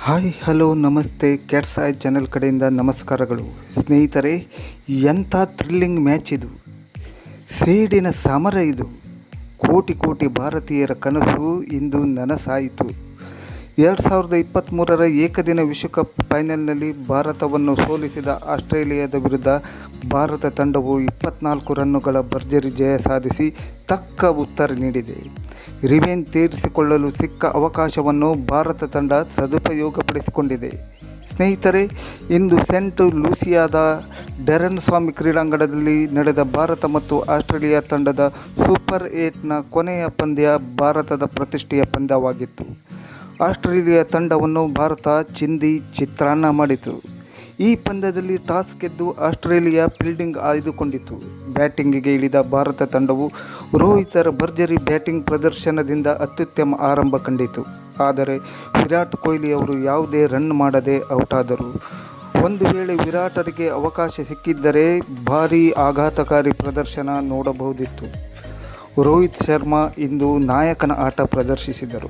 Hi hello ನಮಸ್ತೆ cats I channel ಕಡೆಯಿಂದ ನಮಸ್ಕಾರಗಳು ಸ್ನೇಹಿತರೆ. ಎಂಥ ಥ್ರಿಲ್ಲಿಂಗ್ ಮ್ಯಾಚ್ ಇದು, ಸೇಡಿನ ಸಮರ ಇದು. ಕೋಟಿ ಕೋಟಿ ಭಾರತೀಯರ ಕನಸು ಇಂದು ನನಸಾಯಿತು. 2023ರ ಏಕದಿನ ವಿಶ್ವಕಪ್ ಫೈನಲ್ನಲ್ಲಿ ಭಾರತವನ್ನು ಸೋಲಿಸಿದ ಆಸ್ಟ್ರೇಲಿಯಾದ ವಿರುದ್ಧ ಭಾರತ ತಂಡವು 24 ರನ್ನುಗಳ ಭರ್ಜರಿ ಜಯ ಸಾಧಿಸಿ ತಕ್ಕ ಉತ್ತರ ನೀಡಿದೆ. ರಿವೆಂಜ್ ತೀರಿಸಿಕೊಳ್ಳಲು ಸಿಕ್ಕ ಅವಕಾಶವನ್ನು ಭಾರತ ತಂಡ ಸದುಪಯೋಗಪಡಿಸಿಕೊಂಡಿದೆ. ಸ್ನೇಹಿತರೆ, ಇಂದು ಸೆಂಟ್ ಲೂಸಿಯಾದ ಡರನ್ ಸ್ವಾಮಿ ಕ್ರೀಡಾಂಗಣದಲ್ಲಿ ನಡೆದ ಭಾರತ ಮತ್ತು ಆಸ್ಟ್ರೇಲಿಯಾ ತಂಡದ ಸೂಪರ್ 8ನ ಕೊನೆಯ ಪಂದ್ಯ ಭಾರತದ ಪ್ರತಿಷ್ಠೆಯ ಪಂದ್ಯವಾಗಿತ್ತು. ಆಸ್ಟ್ರೇಲಿಯಾ ತಂಡವನ್ನು ಭಾರತ ಚಿಂದಿ ಚಿತ್ರಾನ್ನ ಮಾಡಿತು. ಈ ಪಂದ್ಯದಲ್ಲಿ ಟಾಸ್ ಗೆದ್ದು ಆಸ್ಟ್ರೇಲಿಯಾ ಫೀಲ್ಡಿಂಗ್ ಆಯ್ದುಕೊಂಡಿತು. ಬ್ಯಾಟಿಂಗಿಗೆ ಇಳಿದ ಭಾರತ ತಂಡವು ರೋಹಿತರ ಭರ್ಜರಿ ಬ್ಯಾಟಿಂಗ್ ಪ್ರದರ್ಶನದಿಂದ ಅತ್ಯುತ್ತಮ ಆರಂಭ ಕಂಡಿತು. ಆದರೆ ವಿರಾಟ್ ಕೊಹ್ಲಿ ಅವರು ಯಾವುದೇ ರನ್ ಮಾಡದೆ ಔಟಾದರು. ಒಂದು ವೇಳೆ ವಿರಾಟರಿಗೆ ಅವಕಾಶ ಸಿಕ್ಕಿದ್ದರೆ ಭಾರೀ ಆಘಾತಕಾರಿ ಪ್ರದರ್ಶನ ನೋಡಬಹುದಿತ್ತು. ರೋಹಿತ್ ಶರ್ಮಾ ಇಂದು ನಾಯಕನ ಆಟ ಪ್ರದರ್ಶಿಸಿದರು.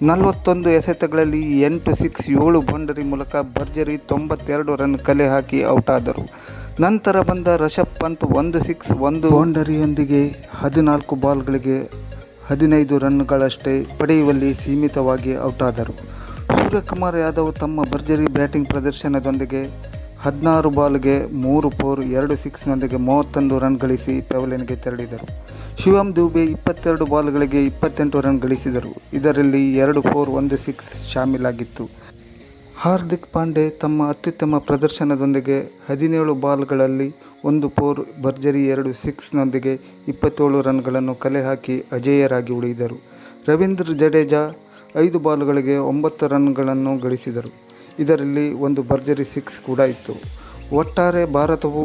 41 ಎಸೆತಗಳಲ್ಲಿ 8 ಸಿಕ್ಸ್ 7 ಬೌಂಡರಿ ಮೂಲಕ ಭರ್ಜರಿ 92 ರನ್ ಕಲೆ ಹಾಕಿ ಔಟಾದರು. ನಂತರ ಬಂದ ರಿಷಬ್ ಪಂತ್ 1 ಸಿಕ್ಸ್ 1 ಬೌಂಡರಿಯೊಂದಿಗೆ 14 ಬಾಲ್ಗಳಿಗೆ 15 ರನ್ಗಳಷ್ಟೇ ಪಡೆಯುವಲ್ಲಿ ಸೀಮಿತವಾಗಿ ಔಟಾದರು. ಸೂರ್ಯಕುಮಾರ್ ಯಾದವ್ ತಮ್ಮ ಭರ್ಜರಿ ಬ್ಯಾಟಿಂಗ್ ಪ್ರದರ್ಶನದೊಂದಿಗೆ 16 ಬಾಲ್ಗೆ 3 ಫೋರ್ 2 ಸಿಕ್ಸ್ನೊಂದಿಗೆ 31 ರನ್ ಗಳಿಸಿ ಪೆವಿಲಿಯನ್ಗೆ ತೆರಳಿದರು. ಶಿವಮ್ ದುಬೆ 22 ಬಾಲ್ಗಳಿಗೆ 28 ರನ್ ಗಳಿಸಿದರು. ಇದರಲ್ಲಿ 2 ಫೋರ್ 1 ಸಿಕ್ಸ್ ಶಾಮೀಲಾಗಿತ್ತು. ಹಾರ್ದಿಕ್ ಪಾಂಡೆ ತಮ್ಮ ಅತ್ಯುತ್ತಮ ಪ್ರದರ್ಶನದೊಂದಿಗೆ 17 ಬಾಲ್ಗಳಲ್ಲಿ 1 ಫೋರ್ ಭರ್ಜರಿ 2 ಸಿಕ್ಸ್ನೊಂದಿಗೆ 27 ರನ್ಗಳನ್ನು ಕಲೆ ಹಾಕಿ ಅಜೇಯರಾಗಿ ಉಳಿದರು. ರವೀಂದ್ರ ಜಡೇಜಾ 5 ಬಾಲ್ಗಳಿಗೆ 9 ರನ್ಗಳನ್ನು ಗಳಿಸಿದರು. ಇದರಲ್ಲಿ 1 ಭರ್ಜರಿ ಸಿಕ್ಸ್ ಕೂಡ ಇತ್ತು. ಒಟ್ಟಾರೆ ಭಾರತವು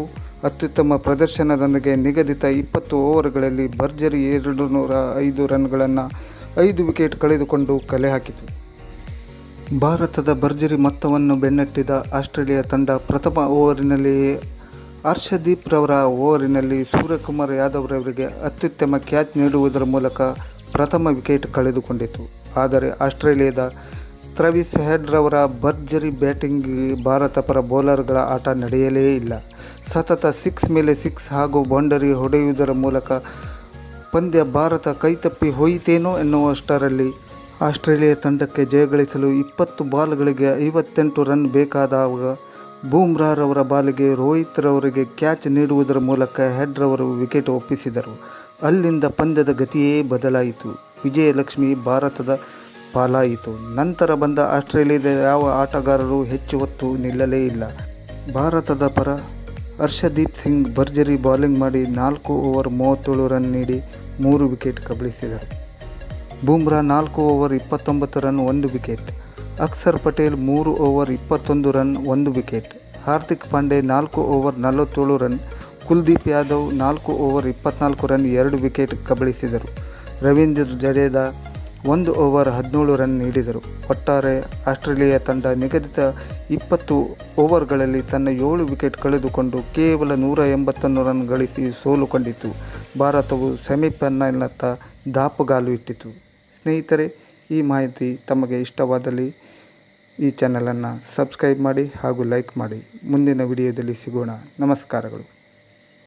ಅತ್ಯುತ್ತಮ ಪ್ರದರ್ಶನದೊಂದಿಗೆ ನಿಗದಿತ 20 ಓವರ್ಗಳಲ್ಲಿ ಭರ್ಜರಿ 205 ರನ್ಗಳನ್ನು 5 ವಿಕೆಟ್ ಕಳೆದುಕೊಂಡು ಕಲೆ ಹಾಕಿತು. ಭಾರತದ ಭರ್ಜರಿ ಮೊತ್ತವನ್ನು ಬೆನ್ನಟ್ಟಿದ ಆಸ್ಟ್ರೇಲಿಯಾ ತಂಡ ಪ್ರಥಮ ಓವರಿನಲ್ಲಿಯೇ ಹರ್ಷದೀಪ್ ರವರ ಓವರಿನಲ್ಲಿ ಸೂರ್ಯಕುಮಾರ್ ಯಾದವ್ ರವರಿಗೆ ಅತ್ಯುತ್ತಮ ಕ್ಯಾಚ್ ನೀಡುವುದರ ಮೂಲಕ ಪ್ರಥಮ ವಿಕೆಟ್ ಕಳೆದುಕೊಂಡಿತು. ಆದರೆ ಆಸ್ಟ್ರೇಲಿಯಾದ ಟ್ರಾವಿಸ್ ಹೆಡ್ ರವರ ಭರ್ಜರಿ ಬ್ಯಾಟಿಂಗ್ ಭಾರತ ಪರ ಬೌಲರ್ಗಳ ಆಟ ನಡೆಯಲೇ ಇಲ್ಲ. ಸತತ 6 ಮೇಲೆ 6 ಹಾಗೂ ಬೌಂಡರಿ ಹೊಡೆಯುವುದರ ಮೂಲಕ ಪಂದ್ಯ ಭಾರತ ಕೈತಪ್ಪಿ ಹೋಯಿತೇನೋ ಎನ್ನುವಷ್ಟರಲ್ಲಿ ಆಸ್ಟ್ರೇಲಿಯಾ ತಂಡಕ್ಕೆ ಜಯಗಳಿಸಲು 20 ಬಾಲ್ಗಳಿಗೆ 58 ರನ್ ಬೇಕಾದಾಗ ಬೂಮ್ರಾ ರವರ ಬಾಲಿಗೆ ರೋಹಿತ್ ರವರಿಗೆ ಕ್ಯಾಚ್ ನೀಡುವುದರ ಮೂಲಕ ಹೆಡ್ ರವರು ವಿಕೆಟ್ ಒಪ್ಪಿಸಿದರು. ಅಲ್ಲಿಂದ ಪಂದ್ಯದ ಗತಿಯೇ ಬದಲಾಯಿತು. ವಿಜಯಲಕ್ಷ್ಮಿ ಭಾರತದ ಪಾಲಾಯಿತು. ನಂತರ ಬಂದ ಆಸ್ಟ್ರೇಲಿಯಾದ ಯಾವ ಆಟಗಾರರು ಹೆಚ್ಚು ಹೊತ್ತು ನಿಲ್ಲಲೇ ಇಲ್ಲ. ಭಾರತದ ಪರ ಹರ್ಷದೀಪ್ ಸಿಂಗ್ ಭರ್ಜರಿ ಬೌಲಿಂಗ್ ಮಾಡಿ 4 ಓವರ್ 37 ರನ್ ನೀಡಿ 3 ವಿಕೆಟ್ ಕಬಳಿಸಿದರು. Bumrah 4 over 29 run 1 wicket. Akshar Patel 3 over 21 run 1 wicket. Hardik Pandya 4 over 47 run. Kuldeep Yadav 4 over 24 run 2 wicket ಕಬಳಿಸಿದರು. ರವೀಂದ್ರ ಜಡೇಜಾ 1 ಓವರ್ 17 ರನ್ ನೀಡಿದರು. ಒಟ್ಟಾರೆ ಆಸ್ಟ್ರೇಲಿಯಾ ತಂಡ ನಿಗದಿತ 20 ಓವರ್ಗಳಲ್ಲಿ ತನ್ನ 7 ವಿಕೆಟ್ ಕಳೆದುಕೊಂಡು ಕೇವಲ 181 ರನ್ ಗಳಿಸಿ ಸೋಲು ಕಂಡಿತು. ಭಾರತವು ಸೆಮಿಫೈನಲ್ನತ್ತ ದಾಪುಗಾಲು ಇಟ್ಟಿತು. ಸ್ನೇಹಿತರೆ, ಈ ಮಾಹಿತಿ ತಮಗೆ ಇಷ್ಟವಾದಲ್ಲಿ ಈ ಚಾನಲನ್ನು ಸಬ್ಸ್ಕ್ರೈಬ್ ಮಾಡಿ ಹಾಗೂ ಲೈಕ್ ಮಾಡಿ. ಮುಂದಿನ ವಿಡಿಯೋದಲ್ಲಿ ಸಿಗೋಣ. ನಮಸ್ಕಾರಗಳು.